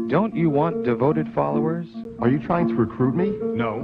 Don't you want devoted followers? Are you trying to recruit me? No,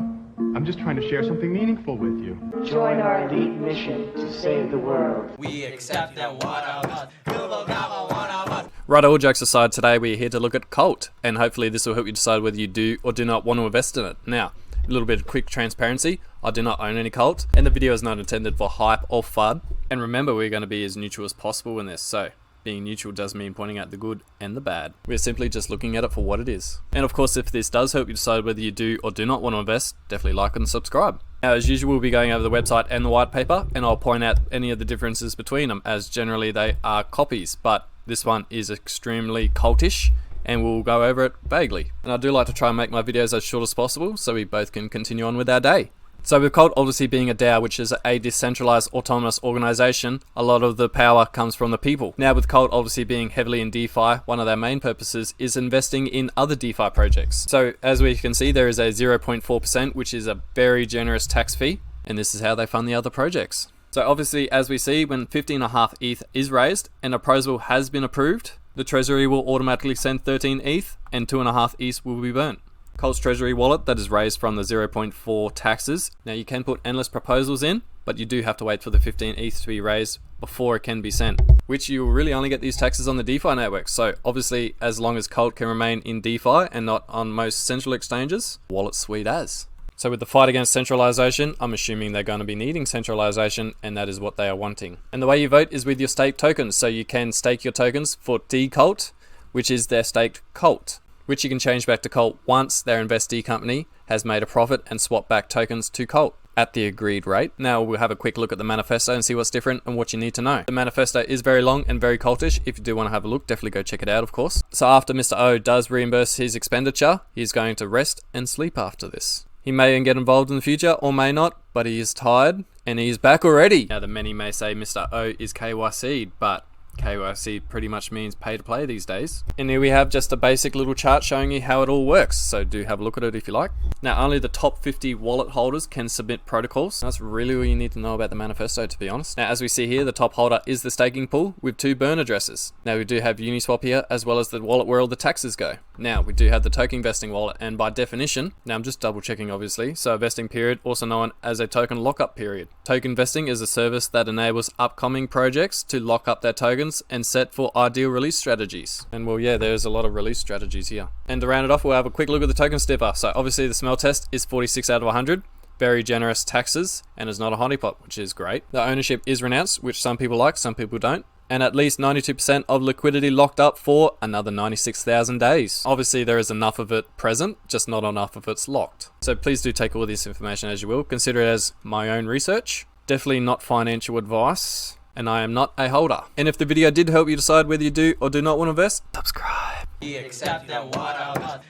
I'm just trying to share something meaningful with you. Join our elite mission to save the world. We accept that one of us. You will never one of us. Right, all jokes aside, today we're here to look at Cult, and hopefully this will help you decide whether you do or do not want to invest in it. Now, a little bit of quick transparency, I do not own any Cult, and the video is not intended for hype or FUD. And remember, we're going to be as neutral as possible in this, so being neutral does mean pointing out the good and the bad. We're simply just looking at it for what it is. And of course, if this does help you decide whether you do or do not want to invest, definitely like and subscribe. Now, as usual, we'll be going over the website and the white paper, and I'll point out any of the differences between them, as generally they are copies, but this one is extremely cultish, and we'll go over it vaguely. And I do like to try and make my videos as short as possible, so we both can continue on with our day. So with Cult obviously being a DAO, which is a decentralized autonomous organization, a lot of the power comes from the people. Now with Cult obviously being heavily in DeFi, one of their main purposes is investing in other DeFi projects. So as we can see, there is a 0.4%, which is a very generous tax fee, and this is how they fund the other projects. So obviously, as we see, when 15.5 ETH is raised and a proposal has been approved, the treasury will automatically send 13 ETH and 2.5 ETH will be burnt. Cult's treasury wallet that is raised from the 0.4 taxes. Now you can put endless proposals in, but you do have to wait for the 15 ETH to be raised before it can be sent, which you will really only get these taxes on the DeFi network. So obviously, as long as Cult can remain in DeFi and not on most central exchanges, wallet's sweet as. So with the fight against centralization, I'm assuming they're going to be needing centralization, and that is what they are wanting. And the way you vote is with your staked tokens. So you can stake your tokens for D-Cult, which is their staked Cult, which you can change back to Cult once their investee company has made a profit and swap back tokens to Cult at the agreed rate. Now we'll have a quick look at the manifesto and see what's different and what you need to know. The manifesto is very long and very cultish. If you do want to have a look, definitely go check it out, of course. So after Mr. O does reimburse his expenditure, he's going to rest and sleep after this. He may get involved in the future or may not, but he is tired and he is back already. Now the many may say Mr. O is KYC'd, but KYC pretty much means pay to play these days. And here we have just a basic little chart showing you how it all works, so do have a look at it if you like. Now only the top 50 wallet holders can submit protocols. That's really all you need to know about the manifesto, to be honest. Now as we see here, the top holder is the staking pool with 2 burn addresses. Now we do have Uniswap here, as well as the wallet where all the taxes go. Now we do have the token vesting wallet, and by definition, now I'm just double checking obviously, so a vesting period, also known as a token lockup period. Token vesting is a service that enables upcoming projects to lock up their tokens and set for ideal release strategies. And well, yeah, there's a lot of release strategies here. And to round it off, we'll have a quick look at the token sniffer. So obviously the smell test is 46 out of 100. Very generous taxes, and is not a honeypot, which is great. The ownership is renounced, which some people like, some people don't. And at least 92% of liquidity locked up for another 96,000 days. Obviously there is enough of it present, just not enough of it's locked. So please do take all this information as you will. Consider it as my own research. Definitely not financial advice. And I am not a holder. And if the video did help you decide whether you do or do not want to invest, subscribe. We accept that one of us.